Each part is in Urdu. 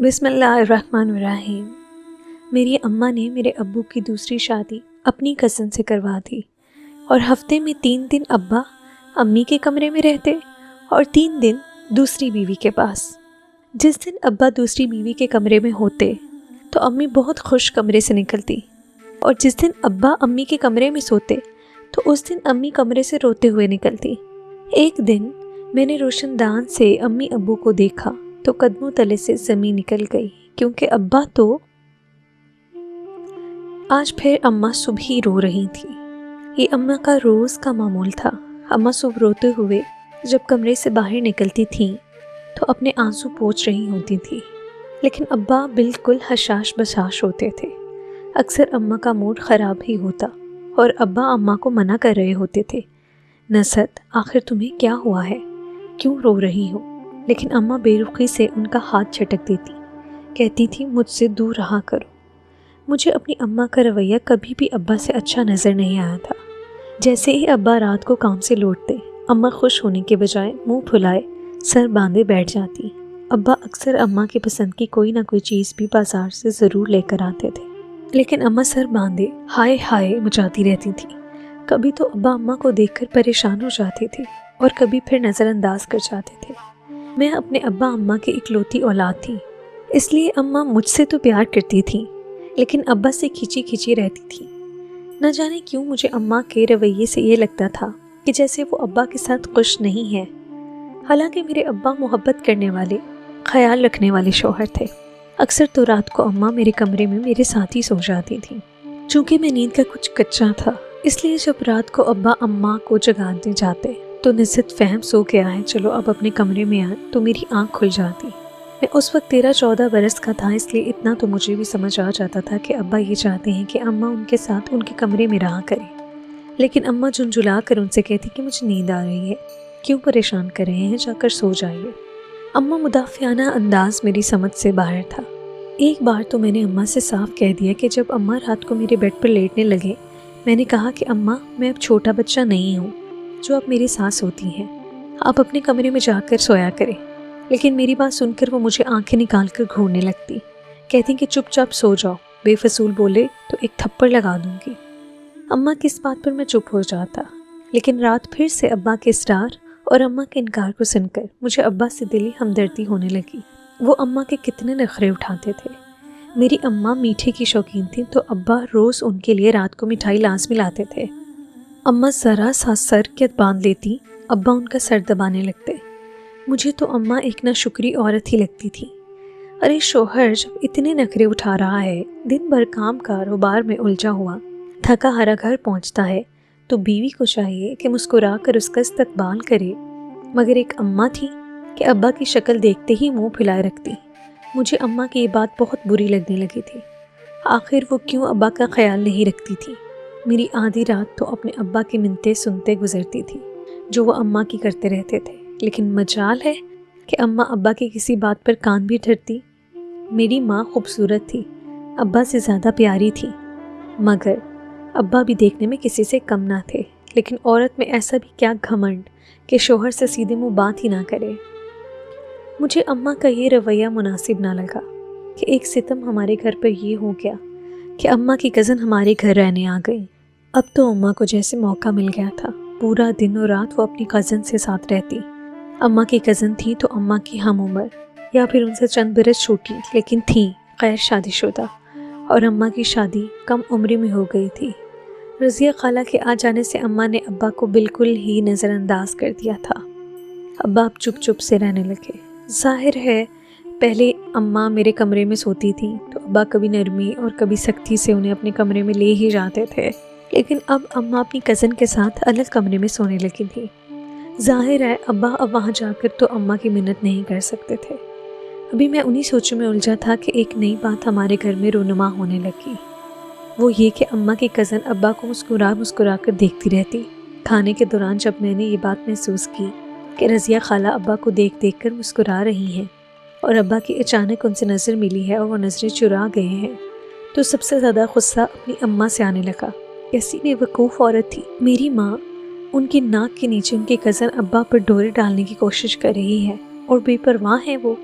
بسم اللہ الرحمن الرحیم۔ میری اماں نے میرے ابو کی دوسری شادی اپنی کزن سے کروا دی اور ہفتے میں 3 دن ابا امی کے کمرے میں رہتے اور 3 دن دوسری بیوی کے پاس۔ جس دن ابا دوسری بیوی کے کمرے میں ہوتے تو امی بہت خوش کمرے سے نکلتی، اور جس دن ابا امی کے کمرے میں سوتے تو اس دن امی کمرے سے روتے ہوئے نکلتی۔ ایک دن میں نے روشن دان سے امی ابو کو دیکھا تو قدموں تلے سے زمین نکل گئی، کیونکہ ابا تو آج پھر اماں صبح ہی رو رہی تھی۔ یہ اماں کا روز کا معمول تھا۔ اماں صبح روتے ہوئے جب کمرے سے باہر نکلتی تھیں تو اپنے آنسو پوچھ رہی ہوتی تھی، لیکن ابا بالکل حشاش بشاش ہوتے تھے۔ اکثر اماں کا موڈ خراب ہی ہوتا اور ابا اماں کو منع کر رہے ہوتے تھے، نصرت آخر تمہیں کیا ہوا ہے، کیوں رو رہی ہو؟ لیکن اماں بے رخی سے ان کا ہاتھ جھٹک دیتی، کہتی تھی مجھ سے دور رہا کرو۔ مجھے اپنی اماں کا رویہ کبھی بھی ابا سے اچھا نظر نہیں آیا تھا۔ جیسے ہی ابا رات کو کام سے لوٹتے، اماں خوش ہونے کے بجائے منہ پھلائے سر باندھے بیٹھ جاتی۔ ابا اکثر اماں کی پسند کی کوئی نہ کوئی چیز بھی بازار سے ضرور لے کر آتے تھے، لیکن اماں سر باندھے ہائے ہائے مچاتی رہتی تھی۔ کبھی تو ابا اماں کو دیکھ کر پریشان ہو جاتے تھے اور کبھی پھر نظر انداز کر جاتے تھے۔ میں اپنے ابا اماں کی اکلوتی اولاد تھی، اس لیے اماں مجھ سے تو پیار کرتی تھیں، لیکن ابا سے کھچی کھچی رہتی تھی۔ نہ جانے کیوں مجھے اماں کے رویے سے یہ لگتا تھا کہ جیسے وہ ابا کے ساتھ خوش نہیں ہے۔ حالانکہ میرے ابا محبت کرنے والے، خیال رکھنے والے شوہر تھے۔ اکثر تو رات کو اماں میرے کمرے میں میرے ساتھ ہی سو جاتی تھیں۔ چونکہ میں نیند کا کچھ کچا تھا، اس لیے جب رات کو ابا اماں کو جگانے جاتے تو نصرت فہم سو گیا ہے، چلو اب اپنے کمرے میں آئے، تو میری آنکھ کھل جاتی۔ میں اس وقت 13-14 برس کا تھا، اس لیے اتنا تو مجھے بھی سمجھ آ جاتا تھا کہ ابا یہ چاہتے ہیں کہ اماں ان کے ساتھ ان کے کمرے میں رہا کرے، لیکن اماں جھنجھلا کر ان سے کہتی کہ مجھے نیند آ رہی ہے، کیوں پریشان کر رہے ہیں، جا کر سو جائیے۔ اماں مدافعانہ انداز میری سمجھ سے باہر تھا۔ ایک بار تو میں نے اماں سے صاف کہہ دیا کہ جب اماں رات کو میرے بیڈ پر لیٹنے لگے، میں نے کہا کہ اماں میں اب چھوٹا بچہ نہیں ہوں جو اب میری ساس ہوتی ہیں، آپ اپنے کمرے میں جا کر سویا کریں۔ لیکن میری بات سن کر وہ مجھے آنکھیں نکال کر گھورنے لگتی، کہتی کہ چپ چاپ سو جاؤ، بے فضول بولے تو ایک تھپڑ لگا دوں گی۔ اماں کی اس بات پر میں چپ ہو جاتا، لیکن رات پھر سے ابا کے اصرار اور اماں کے انکار کو سن کر مجھے ابا سے دلی ہمدردی ہونے لگی۔ وہ اماں کے کتنے نخرے اٹھاتے تھے۔ میری اماں میٹھے کی شوقین تھیں، تو ابا روز ان کے لیے رات کو مٹھائی لازمی لاتے تھے۔ اماں ذرا سا سر کے باندھ لیتی، ابا ان کا سر دبانے لگتے۔ مجھے تو اماں ایک ناشکری عورت ہی لگتی تھی۔ ارے شوہر جب اتنے نخرے اٹھا رہا ہے، دن بھر کام کاروبار میں الجھا ہوا، تھکا ہارا گھر پہنچتا ہے، تو بیوی کو چاہیے کہ مسکرا کر اس کا استقبال کرے، مگر ایک اماں تھی کہ ابا کی شکل دیکھتے ہی منہ پھلائے رکھتی۔ مجھے اماں کی یہ بات بہت بری لگنے لگی تھی۔ آخر وہ کیوں ابا کا خیال نہیں رکھتی تھی؟ میری آدھی رات تو اپنے ابا کی منتیں سنتے گزرتی تھی جو وہ اماں کی کرتے رہتے تھے، لیکن مجال ہے کہ اماں ابا کی کسی بات پر کان بھی دھرتی۔ میری ماں خوبصورت تھی، ابا سے زیادہ پیاری تھی، مگر ابا بھی دیکھنے میں کسی سے کم نہ تھے، لیکن عورت میں ایسا بھی کیا گھمنڈ کہ شوہر سے سیدھے منہ بات ہی نہ کرے۔ مجھے اماں کا یہ رویہ مناسب نہ لگا کہ ایک ستم ہمارے گھر پر یہ ہو گیا کہ اماں کی کزن ہمارے گھر رہنے آ گئی۔ اب تو اماں کو جیسے موقع مل گیا تھا، پورا دن اور رات وہ اپنی کزن سے ساتھ رہتی۔ اماں کی کزن تھی تو اماں کی ہم عمر یا پھر ان سے چند برس چھوٹی، لیکن تھی غیر شادی شدہ، اور اماں کی شادی کم عمری میں ہو گئی تھی۔ رضیہ خالہ کے آ جانے سے اماں نے ابا کو بالکل ہی نظر انداز کر دیا تھا۔ ابا اب چپ چپ سے رہنے لگے۔ ظاہر ہے پہلے اماں میرے کمرے میں سوتی تھیں تو ابا کبھی نرمی اور کبھی سختی سے انہیں اپنے کمرے میں لے ہی جاتے تھے، لیکن اب اماں اپنی کزن کے ساتھ الگ کمرے میں سونے لگی تھی۔ ظاہر ہے ابا اب وہاں جا کر تو اماں کی منت نہیں کر سکتے تھے۔ ابھی میں انہی سوچوں میں الجھا تھا کہ ایک نئی بات ہمارے گھر میں رونما ہونے لگی، وہ یہ کہ اماں کی کزن ابا کو مسکرا مسکرا کر دیکھتی رہتی۔ کھانے کے دوران جب میں نے یہ بات محسوس کی کہ رضیہ خالہ ابا کو دیکھ دیکھ کر مسکرا رہی ہیں اور ابا کی اچانک ان سے نظر ملی ہے اور وہ نظریں چرا گئے ہیں، تو سب سے زیادہ غصہ اپنی اماں سے آنے لگا۔ کیسی بے وقوف عورت تھی میری ماں، ان کی ناک کے نیچے ان کی کزن ابا پر ڈورے ڈالنے کی کوشش کر رہی ہے، اور بے پرواہ ہے وہ۔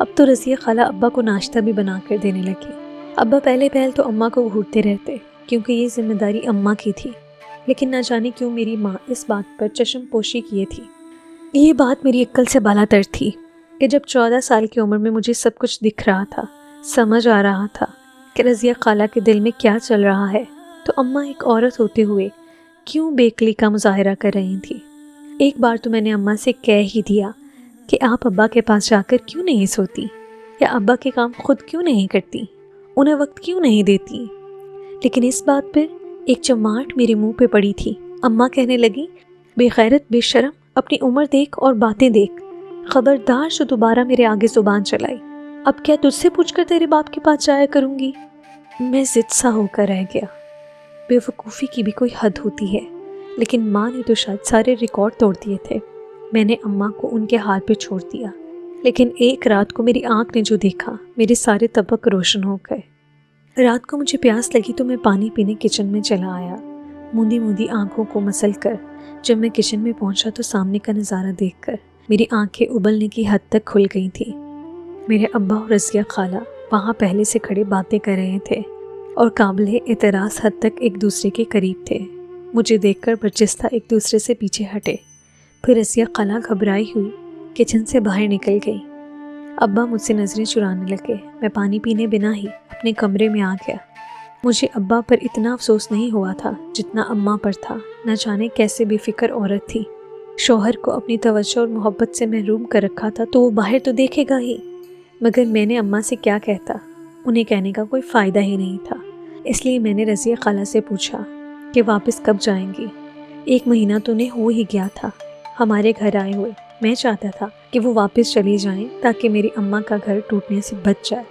اب تو رضیہ خالہ ابا کو ناشتہ بھی بنا کر دینے لگی۔ ابا پہلے تو اماں کو گھورتے رہتے کیونکہ یہ ذمہ داری اماں کی تھی، لیکن نہ جانے کیوں میری ماں اس بات پر چشم پوشی کیے تھی۔ یہ بات میری عقل سے بالا تر تھی کہ جب 14 سال کی عمر میں مجھے سب کچھ دکھ رہا تھا، سمجھ آ رہا تھا کہ رضیہ خالہ کے دل میں کیا چل رہا ہے، تو اماں ایک عورت ہوتے ہوئے کیوں بے عقلی کا مظاہرہ کر رہی تھی۔ ایک بار تو میں نے اماں سے کہہ ہی دیا کہ آپ ابا کے پاس جا کر کیوں نہیں سوتی، یا ابا کے کام خود کیوں نہیں کرتی، انہیں وقت کیوں نہیں دیتی، لیکن اس بات پر ایک چماٹ میرے منہ پہ پڑی تھی۔ اماں کہنے لگی، بے غیرت، بے شرم، اپنی عمر دیکھ اور باتیں دیکھ، خبردار جو دوبارہ میرے آگے زبان چلائی، اب کیا تجھ سے پوچھ کر تیرے باپ کے پاس جایا کروں گی۔ میں ضد سا ہو کر رہ گیا۔ بے وقوفی کی بھی کوئی حد ہوتی ہے، لیکن ماں نے تو شاید سارے ریکارڈ توڑ دیے تھے۔ میں نے اماں کو ان کے ہاتھ پہ چھوڑ دیا، لیکن ایک رات کو میری آنکھ نے جو دیکھا، میرے سارے طبق روشن ہو گئے۔ رات کو مجھے پیاس لگی تو میں پانی پینے کچن میں چلا آیا۔ موندی موندی آنکھوں کو مسل کر جب میں کچن میں پہنچا تو سامنے کا نظارہ دیکھ کر میری آنکھیں ابلنے کی حد تک کھل گئی تھیں۔ میرے ابا اور رضیہ خالہ وہاں پہلے سے کھڑے باتیں کر رہے تھے اور قابل اعتراض حد تک ایک دوسرے کے قریب تھے۔ مجھے دیکھ کر برجستہ ایک دوسرے سے پیچھے ہٹے۔ پھر رضیہ خالہ گھبرائی ہوئی کچن سے باہر نکل گئی۔ ابا مجھ سے نظریں چرانے لگے۔ میں پانی پینے بنا ہی اپنے کمرے میں آ گیا۔ مجھے ابا پر اتنا افسوس نہیں ہوا تھا جتنا اماں پر تھا۔ نہ جانے کیسے بے فکر عورت تھی۔ شوہر کو اپنی توجہ اور محبت سے محروم کر رکھا تھا تو وہ باہر تو دیکھے گا ہی، مگر میں نے اماں سے کیا کہتا، انہیں کہنے کا کوئی فائدہ ہی نہیں تھا۔ اس لیے میں نے رضیہ خالہ سے پوچھا کہ واپس کب جائیں گی۔ 1 مہینہ تو انہیں ہو ہی گیا تھا ہمارے گھر آئے ہوئے۔ میں چاہتا تھا کہ وہ واپس چلی جائیں تاکہ میری اماں کا گھر ٹوٹنے سے بچ جائے۔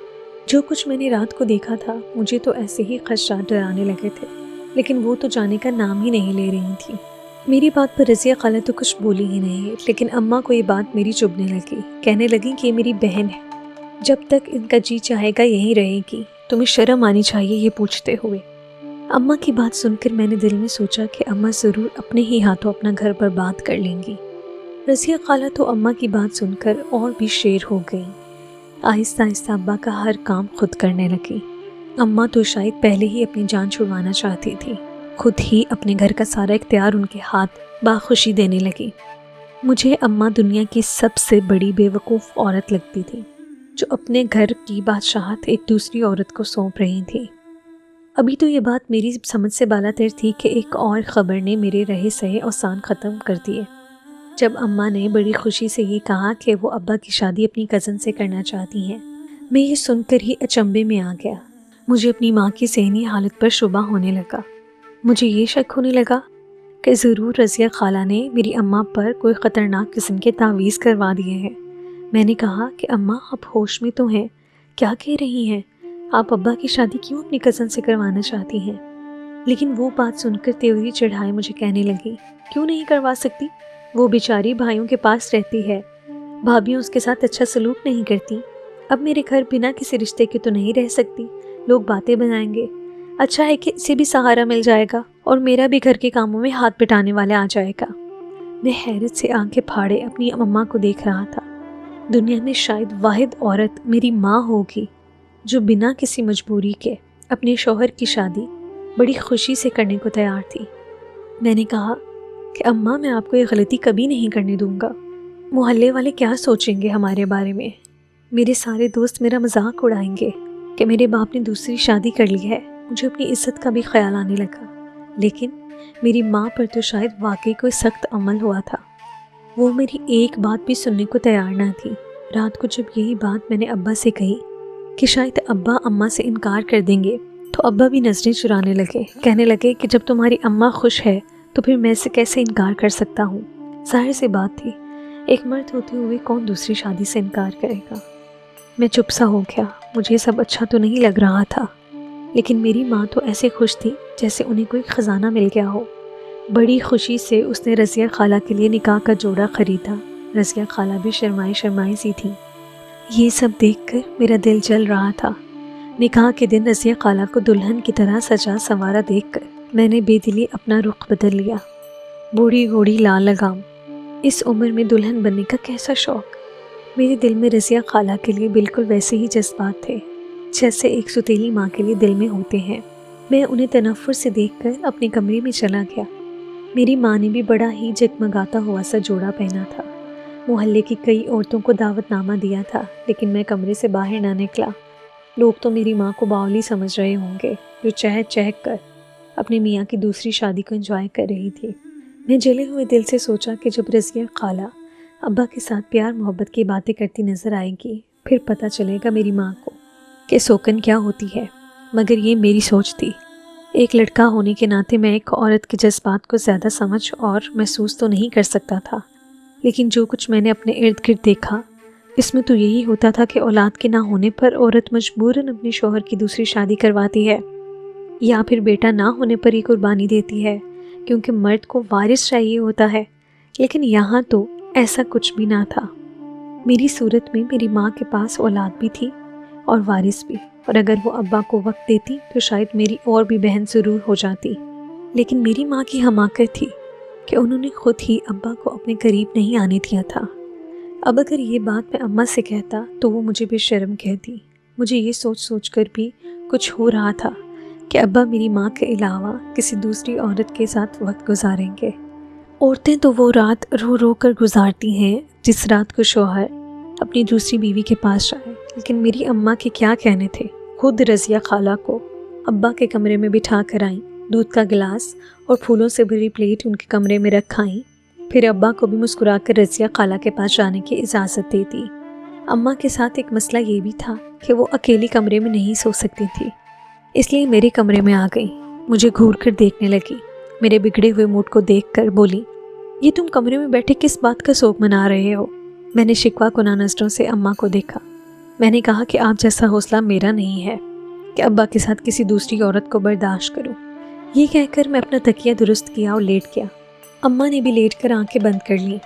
جو کچھ میں نے رات کو دیکھا تھا مجھے تو ایسے ہی خدشات ڈرانے لگے تھے، لیکن وہ تو جانے کا نام ہی نہیں لے رہی تھی۔ میری بات پر رضیہ خالہ تو کچھ بولی ہی نہیں، لیکن اماں کو یہ بات میری چبھنے لگی۔ کہنے لگی کہ یہ میری بہن ہے، جب تک ان کا جی چاہے گا یہیں رہے گی، تمہیں شرم آنی چاہیے یہ پوچھتے ہوئے۔ اماں کی بات سن کر میں نے دل میں سوچا کہ اماں ضرور اپنے ہی ہاتھوں اپنا گھر برباد کر لیں گی۔ رضیہ خالہ تو اماں کی بات سن کر اور بھی شیر ہو گئی۔ آہستہ آہستہ ابا کا ہر کام خود کرنے لگی۔ اماں تو شاید پہلے ہی اپنی جان چھڑوانا چاہتی تھی، خود ہی اپنے گھر کا سارا اختیار ان کے ہاتھ باخوشی دینے لگی۔ مجھے اماں دنیا کی سب سے بڑی بے وقوف عورت لگتی تھی، جو اپنے گھر کی بادشاہت ایک دوسری عورت کو سونپ رہی تھی۔ ابھی تو یہ بات میری سمجھ سے بالا تر تھی کہ ایک اور خبر نے میرے رہے سہے اوسان ختم کر دیے۔ جب اماں نے بڑی خوشی سے یہ کہا کہ وہ ابا کی شادی اپنی کزن سے کرنا چاہتی ہیں، میں یہ سن کر ہی اچنبے میں آ گیا۔ مجھے اپنی ماں کی ذہنی حالت پر شبہ ہونے لگا۔ مجھے یہ شک ہونے لگا کہ ضرور رضیہ خالہ نے میری اماں پر کوئی خطرناک قسم کے تعویذ کروا دیے ہیں۔ میں نے کہا کہ اماں آپ ہوش میں تو ہیں، کیا کہہ رہی ہیں؟ آپ ابا کی شادی کیوں اپنی کزن سے کروانا چاہتی ہیں؟ لیکن وہ بات سن کر تیوری چڑھائے مجھے کہنے لگی، کیوں نہیں کروا سکتی؟ وہ بیچاری بھائیوں کے پاس رہتی ہے، بھابیاں اس کے ساتھ اچھا سلوک نہیں کرتی۔ اب میرے گھر بنا کسی رشتے کے تو نہیں رہ سکتی، لوگ باتیں بنائیں گے۔ اچھا ہے کہ اسے بھی سہارا مل جائے گا اور میرا بھی گھر کے کاموں میں ہاتھ بٹانے والا آ جائے گا۔ میں حیرت سے آنکھیں پھاڑے اپنی اماں کو دیکھ رہا تھا۔ دنیا میں شاید واحد عورت میری ماں ہوگی جو بنا کسی مجبوری کے اپنے شوہر کی شادی بڑی خوشی سے کرنے کو تیار تھی۔ میں نے کہا کہ اماں میں آپ کو یہ غلطی کبھی نہیں کرنے دوں گا۔ محلے والے کیا سوچیں گے ہمارے بارے میں؟ میرے سارے دوست میرا مذاق اڑائیں گے کہ میرے باپ نے دوسری شادی کر لی ہے۔ مجھے اپنی عزت کا بھی خیال آنے لگا، لیکن میری ماں پر تو شاید واقعی کوئی سخت عمل ہوا تھا۔ وہ میری ایک بات بھی سننے کو تیار نہ تھی۔ رات کو جب یہی بات میں نے ابا سے کہی کہ شاید ابا اماں سے انکار کر دیں گے، تو ابا بھی نظریں چرانے لگے۔ کہنے لگے کہ جب تمہاری اماں خوش ہے تو پھر میں سے کیسے انکار کر سکتا ہوں؟ ظاہر سی بات تھی، ایک مرد ہوتے ہوئے کون دوسری شادی سے انکار کرے گا؟ میں چپ سا ہو گیا۔ مجھے سب اچھا تو نہیں لگ رہا تھا، لیکن میری ماں تو ایسے خوش تھی جیسے انہیں کوئی خزانہ مل گیا ہو۔ بڑی خوشی سے اس نے رضیہ خالہ کے لیے نکاح کا جوڑا خریدا۔ رضیہ خالہ بھی شرمائی سی تھی۔ یہ سب دیکھ کر میرا دل جل رہا تھا۔ نکاح کے دن رضیہ خالہ کو دلہن کی طرح سجا سنوارا دیکھ کر میں نے بے دلی اپنا رخ بدل لیا۔ بوڑھی گھوڑی لال لگام، اس عمر میں دلہن بننے کا کیسا شوق! میرے دل میں رضیہ خالہ کے لیے بالکل ویسے ہی جذبات تھے جیسے ایک ستیلی ماں کے لیے دل میں ہوتے ہیں۔ میں انہیں تنفر سے دیکھ کر اپنے کمرے میں چلا گیا۔ میری ماں نے بھی بڑا ہی جگمگاتا ہوا سا جوڑا پہنا تھا۔ محلے کی کئی عورتوں کو دعوت نامہ دیا تھا، لیکن میں کمرے سے باہر نہ نکلا۔ لوگ تو میری ماں کو باولی سمجھ رہے ہوں گے جو چہک چہک کر اپنے میاں کی دوسری شادی کو انجوائے کر رہی تھی۔ میں جلے ہوئے دل سے سوچا کہ جب رضیہ خالہ ابا کے ساتھ پیار محبت کی باتیں کرتی نظر آئے گی پھر پتہ چلے گا میری ماں کو کہ سوکن کیا ہوتی ہے۔ مگر یہ میری سوچ تھی۔ ایک لڑکا ہونے کے ناطے میں ایک عورت کے جذبات کو زیادہ سمجھ اور محسوس تو نہیں کر سکتا تھا، لیکن جو کچھ میں نے اپنے ارد گرد دیکھا اس میں تو یہی ہوتا تھا کہ اولاد کے نہ ہونے پر عورت مجبوراً اپنے شوہر کی دوسری شادی کرواتی ہے، یا پھر بیٹا نہ ہونے پر ہی قربانی دیتی ہے کیونکہ مرد کو وارث چاہیے ہوتا ہے۔ لیکن یہاں تو ایسا کچھ بھی نہ تھا۔ میری صورت میں میری ماں کے پاس اولاد بھی تھی اور وارث بھی، اور اگر وہ ابا کو وقت دیتی تو شاید میری اور بھی بہن ضرور ہو جاتی۔ لیکن میری ماں کی حماقت تھی کہ انہوں نے خود ہی ابا کو اپنے قریب نہیں آنے دیا تھا۔ اب اگر یہ بات میں اماں سے کہتا تو وہ مجھے بے شرم کہتی۔ مجھے یہ سوچ سوچ کر بھی کچھ ہو رہا تھا کہ ابا میری ماں کے علاوہ کسی دوسری عورت کے ساتھ وقت گزاریں گے۔ عورتیں تو وہ رات رو رو کر گزارتی ہیں جس رات کو شوہر اپنی دوسری بیوی کے پاس جائے، لیکن میری اماں کے کیا کہنے تھے۔ خود رضیہ خالہ کو ابا کے کمرے میں بٹھا کر آئیں، دودھ کا گلاس اور پھولوں سے بھری پلیٹ ان کے کمرے میں رکھائیں، پھر ابا کو بھی مسکرا کر رضیہ خالہ کے پاس جانے کی اجازت دے دی۔ اماں کے ساتھ ایک مسئلہ یہ بھی تھا کہ وہ اکیلی کمرے میں نہیں سو سکتی تھی، اس لیے میرے کمرے میں آ گئی۔ مجھے گھور کر دیکھنے لگی، میرے بگڑے ہوئے موڈ کو دیکھ کر بولی، یہ تم کمرے میں بیٹھے کس بات کا سوگ منا رہے ہو؟ میں نے شکوہ کناں نظروں سے اماں کو دیکھا۔ میں نے کہا کہ آپ جیسا حوصلہ میرا نہیں ہے کہ ابا کے ساتھ کسی دوسری عورت کو برداشت کروں۔ یہ کہہ کر میں اپنا تکیہ درست کیا اور لیٹ گیا۔ اماں نے بھی لیٹ کر آنکھیں بند کر لیں۔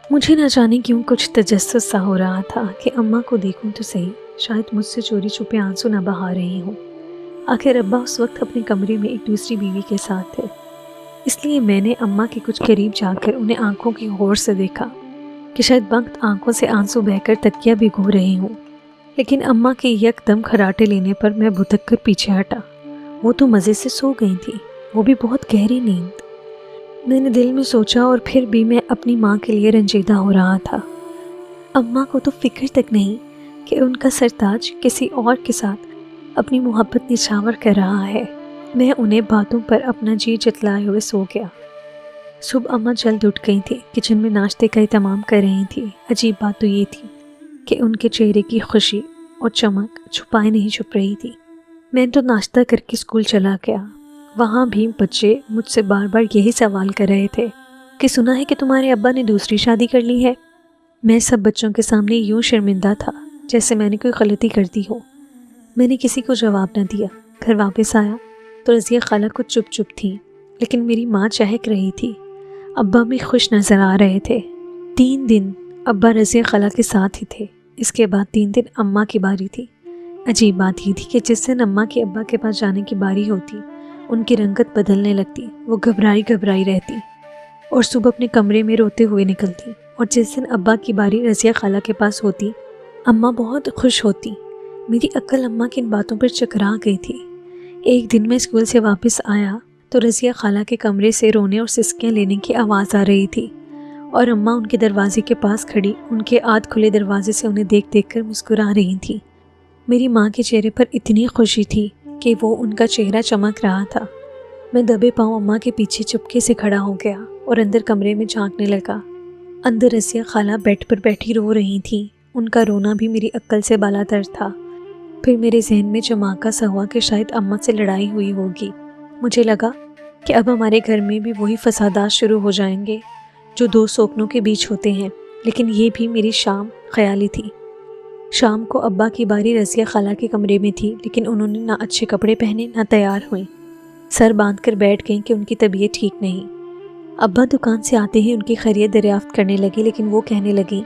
مجھے نہ جانے کیوں کچھ تجسس سا ہو رہا تھا کہ اماں کو دیکھوں تو صحیح، شاید مجھ سے چوری چھپے آنسو نہ بہا رہی ہوں۔ آخر ابا اس وقت اپنے کمرے میں ایک دوسری بیوی کے ساتھ تھے، اس لیے میں نے اماں کے کچھ قریب جا کر انہیں آنکھوں کی غور سے دیکھا کہ شاید وقت آنکھوں سے آنسو بہہ کر تکیہ بھگو رہے ہوں۔ لیکن اماں کے یک دم کھراٹے لینے پر میں بھدک کر پیچھے ہٹا۔ وہ تو مزے سے سو گئی تھی، وہ بھی بہت گہری نیند۔ میں نے دل میں سوچا اور پھر بھی میں اپنی ماں کے لیے رنجیدہ ہو رہا تھا۔ اماں کو تو فکر تک نہیں کہ ان کا سرتاج کسی اور کے ساتھ اپنی محبت نچھاور کر رہا ہے۔ میں انہیں باتوں پر اپنا جی جتلائے ہوئے سو گیا۔ صبح اماں جلد اٹھ گئی تھی، کچن میں ناشتے کا اہتمام کر رہی تھی۔ عجیب بات تو یہ تھی کہ ان کے چہرے کی خوشی اور چمک چھپائے نہیں چھپ رہی تھی۔ میں تو ناشتہ کر کے اسکول چلا گیا۔ وہاں بھی بچے مجھ سے بار بار یہی سوال کر رہے تھے کہ سنا ہے کہ تمہارے ابا نے دوسری شادی کر لی ہے۔ میں سب بچوں کے سامنے یوں شرمندہ تھا جیسے میں نے کوئی غلطی کر دی ہو۔ میں نے کسی کو جواب نہ دیا۔ گھر واپس آیا تو رضیہ خالہ کو چپ چپ تھی، لیکن میری ماں چہک رہی تھی۔ ابا بھی خوش نظر آ رہے تھے۔ 3 دن ابا رضیہ خالہ کے ساتھ ہی تھے، اس کے بعد 3 دن اماں کی باری تھی۔ عجیب بات یہ تھی کہ جس دن اماں کے ابا کے پاس جانے کی باری ہوتی ان کی رنگت بدلنے لگتی، وہ گھبرائی گھبرائی رہتی اور صبح اپنے کمرے میں روتے ہوئے نکلتی، اور جس دن ابا کی باری رضیہ خالہ کے پاس ہوتی اماں بہت خوش ہوتی۔ میری عقل اماں کی ان باتوں پر چکرا گئی تھی۔ ایک دن میں اسکول سے واپس آیا تو رضیہ خالہ کے کمرے سے رونے اور سسکیاں لینے کی آواز آ رہی تھی، اور اماں ان کے دروازے کے پاس کھڑی ان کے آدھ کھلے دروازے سے انہیں دیکھ دیکھ کر مسکرا رہی تھیں۔ میری ماں کے چہرے پر اتنی خوشی تھی کہ وہ ان کا چہرہ چمک رہا تھا۔ میں دبے پاؤں اماں کے پیچھے چپکے سے کھڑا ہو گیا اور اندر کمرے میں جھانکنے لگا۔ اندر رضیہ خالہ بیڈ پر بیٹھی رو رہی تھیں۔ ان کا رونا بھی میری عقل سے بالاتر تھا۔ پھر میرے ذہن میں چماکا سا ہوا کہ شاید اماں سے لڑائی ہوئی ہوگی۔ مجھے لگا کہ اب ہمارے گھر میں بھی وہی فسادات شروع ہو جائیں گے جو 2 سوکنوں کے بیچ ہوتے ہیں۔ لیکن یہ بھی میری شام خیالی تھی۔ شام کو ابا کی باری رضیہ خالہ کے کمرے میں تھی، لیکن انہوں نے نہ اچھے کپڑے پہنے نہ تیار ہوئیں۔ سر باندھ کر بیٹھ گئیں کہ ان کی طبیعت ٹھیک نہیں۔ ابا دکان سے آتے ہی ان کی خیریت دریافت کرنے لگے، لیکن وہ کہنے لگیں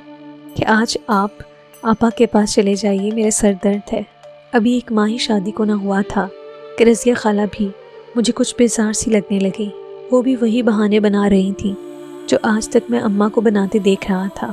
کہ آج آپ آپا کے پاس چلے جائیے، میرے سر درد ہے۔ ابھی 1 ماہ ہی شادی کو نہ ہوا تھا کہ رضیہ خالہ بھی مجھے کچھ بیزار سی لگنے لگی۔ وہ بھی وہی بہانے بنا رہی تھیں جو آج تک میں اماں کو بناتے دیکھ رہا تھا۔